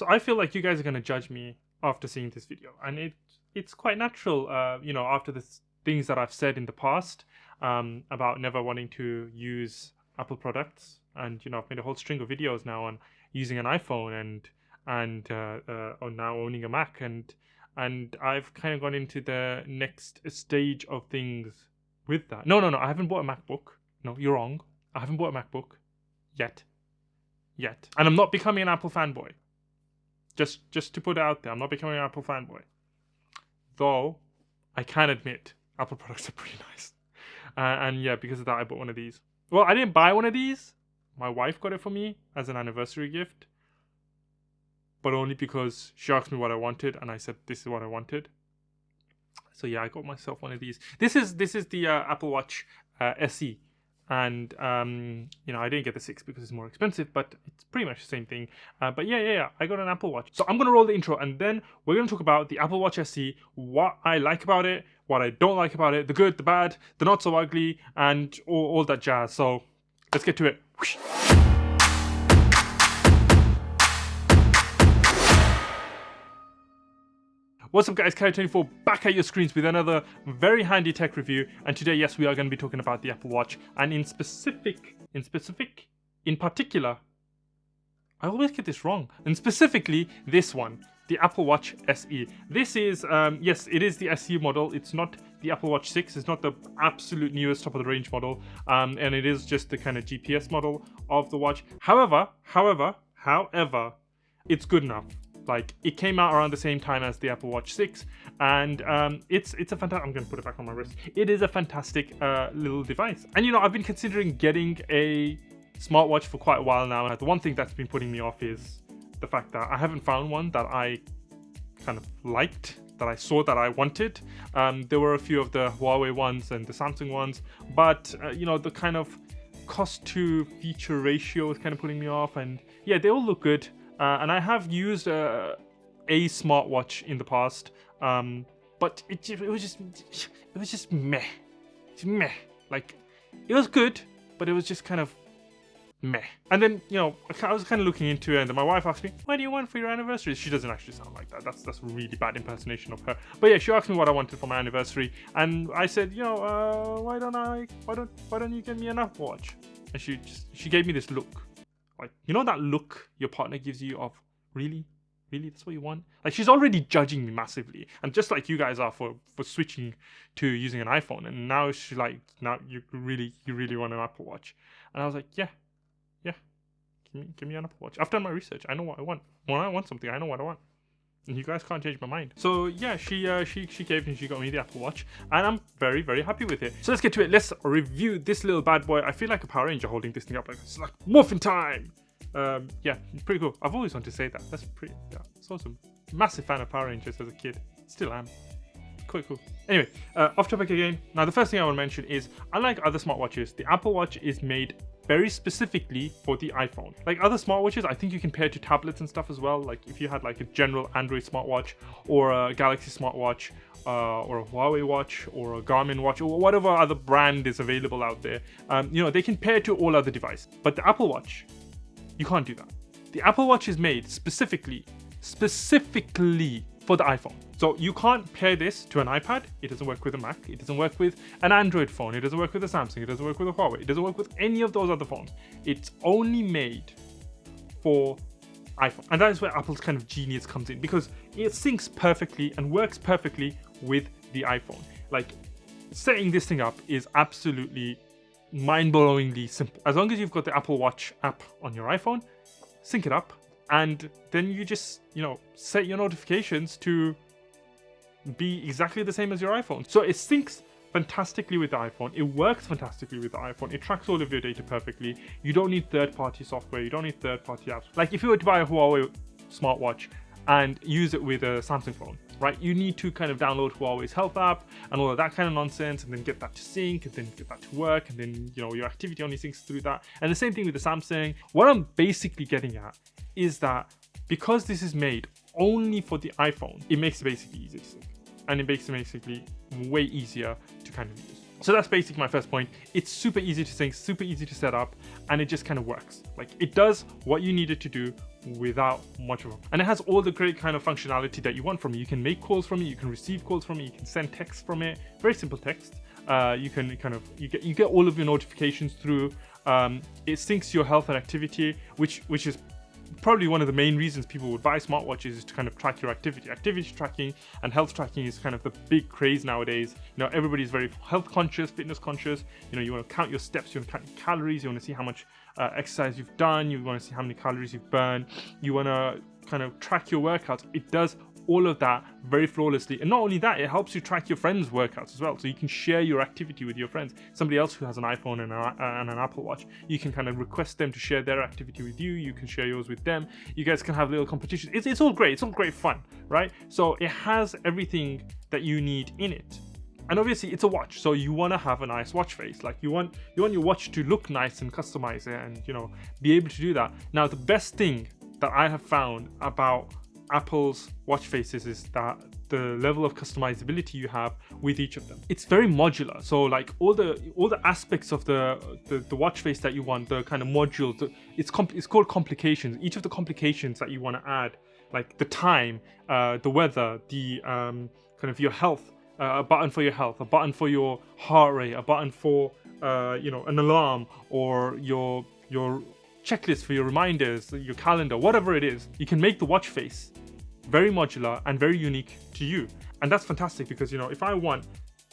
So I feel like you guys are going to judge me after seeing this video, and it's quite natural, after the things that I've said in the past about never wanting to use Apple products, and I've made a whole string of videos now on using an iPhone and on now owning a Mac, and I've kind of gone into the next stage of things with that. No, I haven't bought a MacBook. No, you're wrong. I haven't bought a MacBook yet, and I'm not becoming an Apple fanboy. Just to put it out there, I'm not becoming an Apple fanboy. Though I can admit Apple products are pretty nice, and yeah, because of that, I bought one of these. Well, I didn't buy one of these. My wife got it for me as an anniversary gift, but only because she asked me what I wanted, and I said this is what I wanted. So yeah, I got myself one of these. This is the Apple Watch SE, and I didn't get the 6 because it's more expensive, but it's pretty much the same thing. But yeah, I got an Apple Watch. So I'm gonna roll the intro, and then we're gonna talk about the Apple Watch SE, what I like about it, what I don't like about it, the good, the bad, the not so ugly, and all that jazz. So let's get to it. Whoosh. What's up guys, Carry24 back at your screens with another very handy tech review, and today, yes, we are going to be talking about the Apple Watch, and in particular, I always get this wrong, and specifically this one, the Apple Watch SE. This is, yes, it is the SE model. It's not the Apple Watch 6, it's not the absolute newest top of the range model, and it is just the kind of GPS model of the watch. However, it's good enough. Like, it came out around the same time as the Apple Watch 6, and it's a fantastic. I'm going to put it back on my wrist. It is a fantastic little device, and I've been considering getting a smartwatch for quite a while now. And the one thing that's been putting me off is the fact that I haven't found one that I kind of liked, that I saw that I wanted. There were a few of the Huawei ones and the Samsung ones, but the kind of cost to feature ratio is kind of putting me off. And yeah, they all look good. And I have used a smartwatch in the past, but it was just meh. It's meh. Like, it was good, but it was just kind of meh. And then I was kind of looking into it, and then my wife asked me, "What do you want for your anniversary?" She doesn't actually sound like that. That's a really bad impersonation of her. But yeah, she asked me what I wanted for my anniversary, and I said, why don't you get me an Apple Watch? And she gave me this look. Like, that look your partner gives you of, really? That's what you want? Like, she's already judging me massively. And just like you guys are for switching to using an iPhone. And now she's like, now you really want an Apple Watch. And I was like, yeah. Give me an Apple Watch. I've done my research. I know what I want. When I want something, I know what I want. And you guys can't change my mind. So yeah, she got me the Apple Watch, and I'm very, very happy with it. So let's get to it. Let's review this little bad boy. I feel like a Power Ranger holding this thing up, like it's like morphin' time. Yeah, pretty cool. I've always wanted to say that. That's pretty. Yeah, it's awesome. Massive fan of Power Rangers as a kid. Still am. Quite cool. Anyway, off topic again. Now, the first thing I want to mention is, unlike other smartwatches, the Apple Watch is made very specifically for the iPhone. Like other smartwatches, I think you can pair to tablets and stuff as well. Like if you had like a general Android smartwatch, or a Galaxy smartwatch, or a Huawei watch, or a Garmin watch, or whatever other brand is available out there, they can pair to all other devices. But the Apple Watch, you can't do that. The Apple Watch is made specifically for the iPhone. So you can't pair this to an iPad. It doesn't work with a Mac. It doesn't work with an Android phone. It doesn't work with a Samsung. It doesn't work with a Huawei. It doesn't work with any of those other phones. It's only made for iPhone. And that is where Apple's kind of genius comes in, because it syncs perfectly and works perfectly with the iPhone. Like, setting this thing up is absolutely mind-blowingly simple. As long as you've got the Apple Watch app on your iPhone, sync it up, and then you just, set your notifications to be exactly the same as your iPhone. So it syncs fantastically with the iPhone. It works fantastically with the iPhone. It tracks all of your data perfectly. You don't need third-party software. You don't need third-party apps. Like if you were to buy a Huawei smartwatch and use it with a Samsung phone, right? You need to kind of download Huawei's health app and all of that kind of nonsense, and then get that to sync, and then get that to work, and then your activity only syncs through that. And the same thing with the Samsung. What I'm basically getting at is that because this is made only for the iPhone, it makes it basically easy to sync, and it makes it basically way easier to kind of use. So that's basically my first point. It's super easy to sync, super easy to set up, and it just kind of works. Like, it does what you need it to do without much of it. And it has all the great kind of functionality that you want from it. You can make calls from it, you can receive calls from it, you can send text from it. Very simple text. You can kind of, you get all of your notifications through. It syncs your health and activity, which is probably one of the main reasons people would buy smartwatches, is to kind of track your activity. Activity tracking and health tracking is kind of the big craze nowadays. You know, everybody's very health conscious, fitness conscious. You know, you want to count your steps, you want to count your calories, you want to see how much exercise you've done, you want to see how many calories you've burned, you want to kind of track your workouts. It does all of that very flawlessly. And not only that, it helps you track your friends' workouts as well. So you can share your activity with your friends. Somebody else who has an iPhone and an Apple Watch, you can kind of request them to share their activity with you. You can share yours with them. You guys can have little competitions. It's all great. It's all great fun, right? So it has everything that you need in it. And obviously it's a watch, so you want to have a nice watch face. Like, you want your watch to look nice and customize it, and, you know, be able to do that. Now, the best thing that I have found about Apple's watch faces is that the level of customizability you have with each of them. It's very modular. So like all the aspects of the watch face that you want, the kind of modules, it's called complications. Each of the complications that you want to add, like the time, the weather, the kind of your health, a button for your health, a button for your heart rate, a button for you know, an alarm, or your checklist for your reminders, your calendar, whatever it is. You can make the watch face very modular and very unique to you. And that's fantastic, because, you know, if I want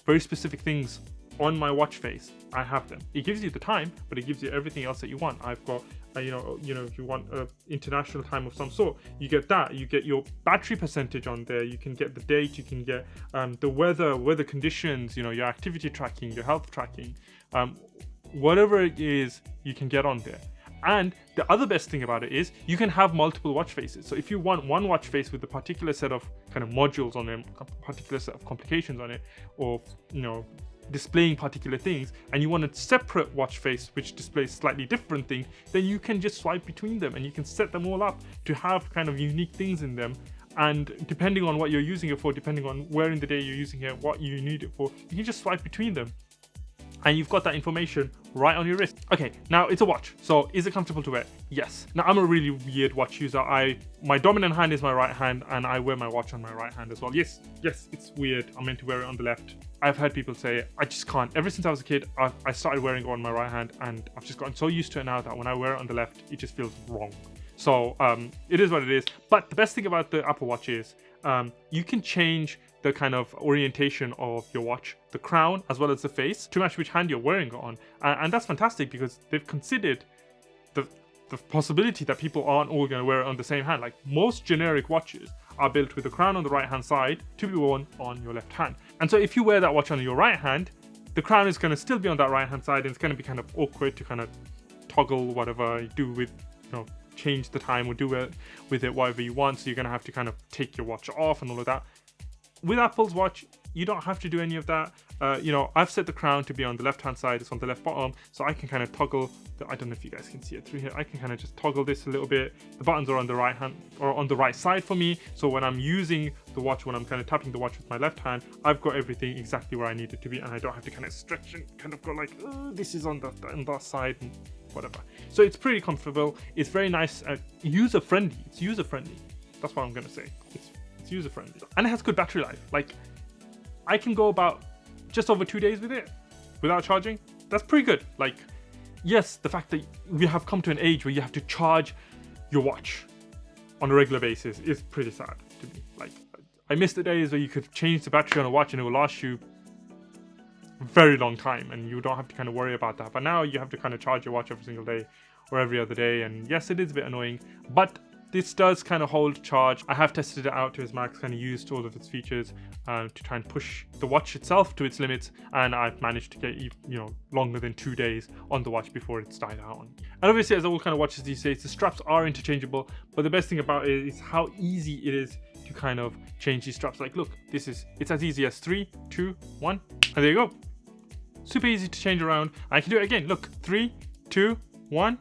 very specific things on my watch face, I have them. It gives you the time, but it gives you everything else that you want. I've got you know, if you want international time of some sort, you get that. You get your battery percentage on there. You can get the date. You can get the weather conditions. You know, your activity tracking, your health tracking, whatever it is, you can get on there. And the other best thing about it is you can have multiple watch faces. So if you want one watch face with a particular set of kind of modules on them, a particular set of complications on it, or, you know, displaying particular things, and you want a separate watch face which displays slightly different things, then you can just swipe between them and you can set them all up to have kind of unique things in them. And depending on what you're using it for, depending on where in the day you're using it, what you need it for, you can just swipe between them. And you've got that information right on your wrist. Okay, now it's a watch. So is it comfortable to wear? Yes. Now, I'm a really weird watch user. My dominant hand is my right hand, and I wear my watch on my right hand as well. Yes, it's weird. I'm meant to wear it on the left. I've heard people say I just can't. Ever since I was a kid, I started wearing it on my right hand, and I've just gotten so used to it now that when I wear it on the left, it just feels wrong. So it is what it is. But the best thing about the Apple Watch is you can change the kind of orientation of your watch, the crown as well as the face, to match which hand you're wearing it on. And that's fantastic, because they've considered the possibility that people aren't all going to wear it on the same hand. Like, most generic watches are built with the crown on the right hand side to be worn on your left hand. And so if you wear that watch on your right hand, the crown is going to still be on that right hand side, and it's going to be kind of awkward to kind of toggle whatever you do with, you know, change the time or do it with it whatever you want. So you're going to have to kind of take your watch off and all of that. With Apple's watch, you don't have to do any of that. You know, I've set the crown to be on the left hand side, it's on the left bottom, so I can kind of toggle I don't know if you guys can see it through here. I can kind of just toggle this a little bit. The buttons are on the right hand, or on the right side for me, so when I'm using the watch, when I'm kind of tapping the watch with my left hand, I've got everything exactly where I need it to be, and I don't have to kind of stretch and kind of go like, oh, this is on that side and whatever. So it's pretty comfortable. It's very nice, user friendly. It's user friendly. That's what I'm gonna say. It's user friendly, and it has good battery life. Like, I can go about just over 2 days with it without charging. That's pretty good. Like, yes, the fact that we have come to an age where you have to charge your watch on a regular basis is pretty sad to me. Like, I miss the days where you could change the battery on a watch and it will last you a very long time, and you don't have to kind of worry about that. But now you have to kind of charge your watch every single day or every other day, and yes, it is a bit annoying, but this does kind of hold charge. I have tested it out to its max, kind of used all of its features to try and push the watch itself to its limits, and I've managed to get, you know, longer than 2 days on the watch before it's died out. And obviously, as all kind of watches these days, the straps are interchangeable, but the best thing about it is how easy it is to kind of change these straps. Like, look, it's as easy as 3, 2, 1, and there you go. Super easy to change around. I can do it again. Look, 3, 2, 1,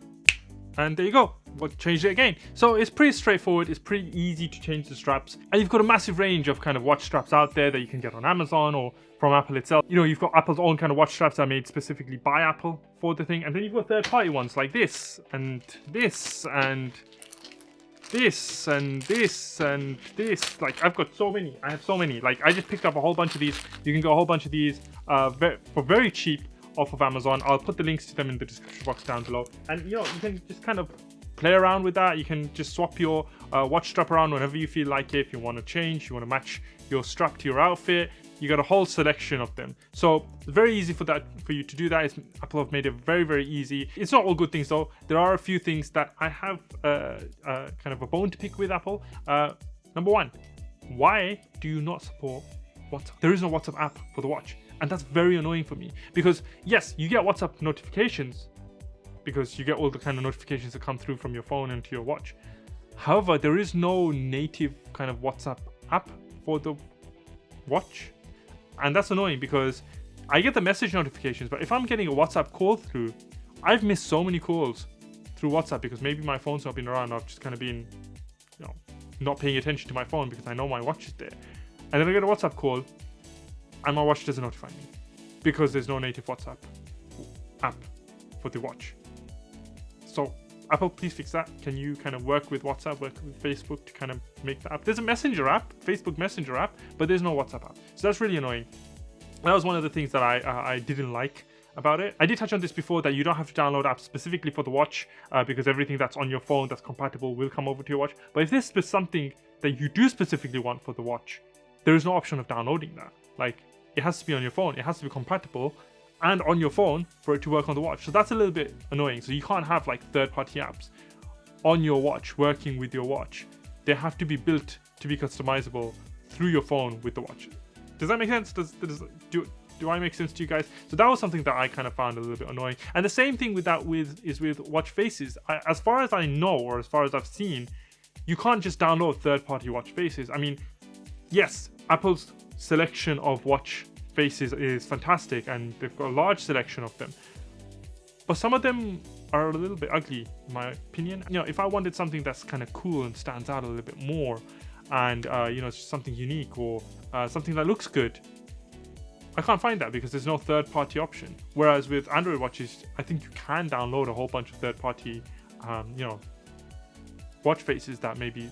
and there you go. changed it again. So it's pretty straightforward. It's pretty easy to change the straps, and you've got a massive range of kind of watch straps out there that you can get on Amazon or from Apple itself. You know, you've got Apple's own kind of watch straps that are made specifically by Apple for the thing, and then you've got third-party ones like this and this and this and this and this. Like, I've got so many. I have so many. Like, I just picked up a whole bunch of these. You can get a whole bunch of these for very cheap off of Amazon. I'll put the links to them in the description box down below, and you know, you can just kind of play around with that. You can just swap your watch strap around whenever you feel like it. If you want to change, you want to match your strap to your outfit, you got a whole selection of them. So it's very easy for you to do that. Apple have made it very, very easy. It's not all good things though. There are a few things that I have kind of a bone to pick with Apple. Number one, why do you not support WhatsApp? There is no WhatsApp app for the watch, and that's very annoying for me, because yes, you get WhatsApp notifications because you get all the kind of notifications that come through from your phone into your watch. However, there is no native kind of WhatsApp app for the watch, and that's annoying because I get the message notifications, but if I'm getting a WhatsApp call through, I've missed so many calls through WhatsApp because maybe my phone's not been around. I've just kind of been, you know, not paying attention to my phone because I know my watch is there, and then I get a WhatsApp call and my watch doesn't notify me because there's no native WhatsApp app for the watch. So Apple, please fix that. Can you kind of work with WhatsApp, work with Facebook to kind of make the app? There's a Messenger app, Facebook Messenger app, but there's no WhatsApp app. So that's really annoying. That was one of the things that I didn't like about it. I did touch on this before, that you don't have to download apps specifically for the watch because everything that's on your phone that's compatible will come over to your watch. But if this is something that you do specifically want for the watch, there is no option of downloading that. Like, it has to be on your phone. It has to be compatible and on your phone for it to work on the watch. So that's a little bit annoying. So you can't have like third-party apps on your watch working with your watch. They have to be built to be customizable through your phone with the watch. Does that make sense? Do I make sense to you guys? So that was something that I kind of found a little bit annoying. And the same thing with that is with watch faces. As far as I know, or as far as I've seen, you can't just download third-party watch faces. I mean, yes, Apple's selection of watch faces is fantastic, and they've got a large selection of them, but some of them are a little bit ugly in my opinion. You know, if I wanted something that's kind of cool and stands out a little bit more, and you know, it's something unique or something that looks good, I can't find that because there's no third-party option. Whereas with Android watches, I think you can download a whole bunch of third-party you know, watch faces that maybe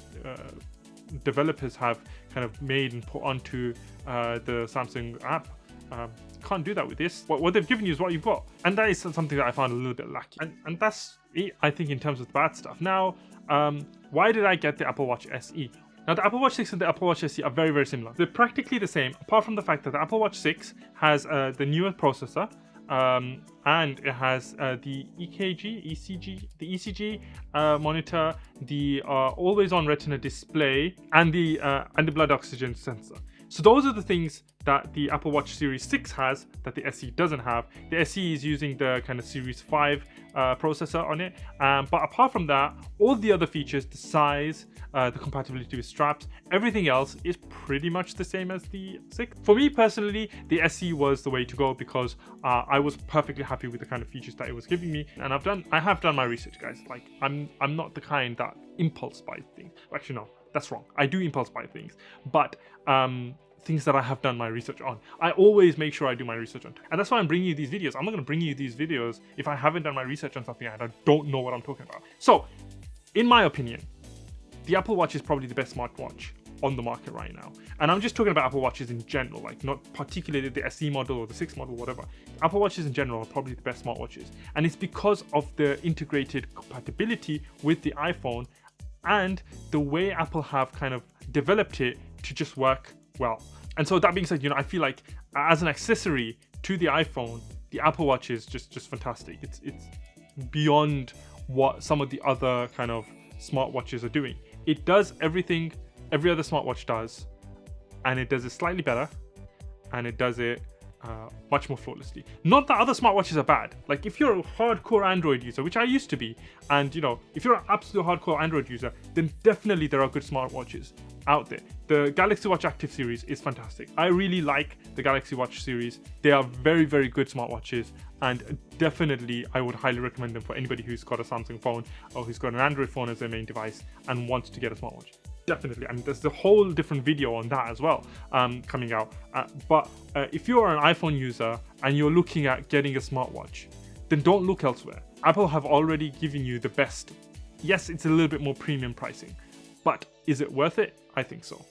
developers have kind of made and put onto the Samsung app. Can't do that with this. What they've given you is what you've got, and that is something that I found a little bit lacking. And that's it, I think, in terms of the bad stuff. Now, why did I get the Apple Watch SE? Now, the Apple Watch 6 and the Apple Watch SE are very, very similar. They're practically the same, apart from the fact that the Apple Watch 6 has the newer processor, and it has the ECG monitor, the always-on Retina display, and the blood oxygen sensor. So those are the things that the Apple Watch Series 6 has that the SE doesn't have. The SE is using the kind of Series 5 processor on it. But apart from that, all the other features, the size, the compatibility with straps, everything else is pretty much the same as the 6. For me personally, the SE was the way to go because I was perfectly happy with the kind of features that it was giving me. And I have done my research, guys. Like, I'm not the kind that impulse buys things. Actually, no, that's wrong. I do impulse buy things, but things that I have done my research on. I always make sure I do my research on. And that's why I'm bringing you these videos. I'm not going to bring you these videos if I haven't done my research on something and I don't know what I'm talking about. So, in my opinion, the Apple Watch is probably the best smartwatch on the market right now. And I'm just talking about Apple Watches in general, like not particularly the SE model or the 6 model, whatever. Apple Watches in general are probably the best smartwatches. And it's because of the integrated compatibility with the iPhone and the way Apple have kind of developed it to just work well. And so that being said, you know, I feel like as an accessory to the iPhone, the Apple Watch is just fantastic. It's beyond what some of the other kind of smartwatches are doing. It does everything every other smartwatch does, and it does it slightly better, and it does it much more flawlessly. Not that other smartwatches are bad. Like, if you're a hardcore Android user, which I used to be, and you know, if you're an absolute hardcore Android user, then definitely there are good smartwatches. out there. The Galaxy Watch Active series is fantastic. I really like the Galaxy Watch series. They are very, very good smartwatches, and definitely I would highly recommend them for anybody who's got a Samsung phone or who's got an Android phone as their main device and wants to get a smartwatch. Definitely. I mean, there's a whole different video on that as well coming out. But if you're an iPhone user and you're looking at getting a smartwatch, then don't look elsewhere. Apple have already given you the best. Yes, it's a little bit more premium pricing, but is it worth it? I think so.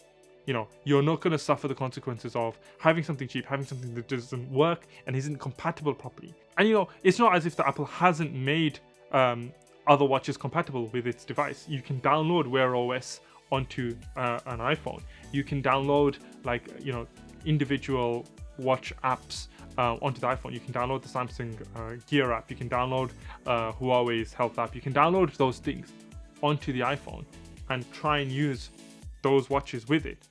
You know, you're not going to suffer the consequences of having something cheap, having something that doesn't work and isn't compatible properly. And you know, it's not as if the Apple hasn't made other watches compatible with its device. You can download Wear OS onto an iPhone. You can download, like, you know, individual watch apps onto the iPhone. You can download the Samsung Gear app. You can download Huawei's Health app. You can download those things onto the iPhone and try and use those watches with it.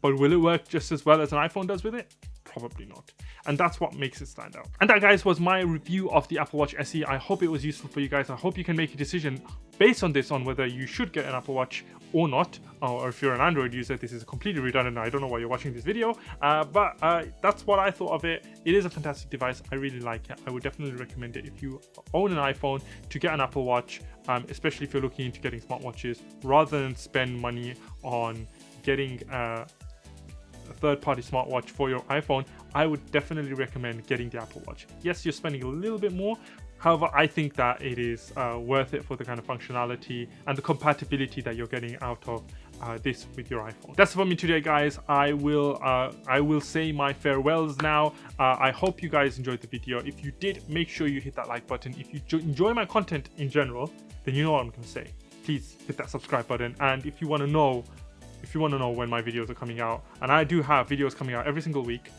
But will it work just as well as an iPhone does with it? Probably not. And that's what makes it stand out. And that, guys, was my review of the Apple Watch SE. I hope it was useful for you guys. I hope you can make a decision based on this on whether you should get an Apple Watch or not, or if you're an Android user. This is completely redundant. I don't know why you're watching this video, but that's what I thought of it. It is a fantastic device. I really like it. I would definitely recommend it if you own an iPhone to get an Apple Watch, especially if you're looking into getting smartwatches, rather than spend money on getting a third-party smartwatch for your iPhone. I would definitely recommend getting the Apple Watch. Yes, you're spending a little bit more. However, I think that it is worth it for the kind of functionality and the compatibility that you're getting out of this with your iPhone. That's it for me today, guys. I will say my farewells now. I hope you guys enjoyed the video. If you did, make sure you hit that like button. If you enjoy my content in general, then you know what I'm going to say. Please hit that subscribe button. And if you want to know when my videos are coming out, and I do have videos coming out every single week,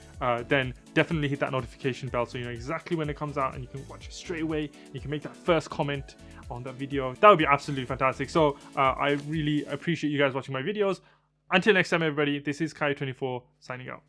then definitely hit that notification bell so you know exactly when it comes out and you can watch it straight away. You can make that first comment on that video. That would be absolutely fantastic. So I really appreciate you guys watching my videos. Until next time, everybody, this is Kai24 signing out.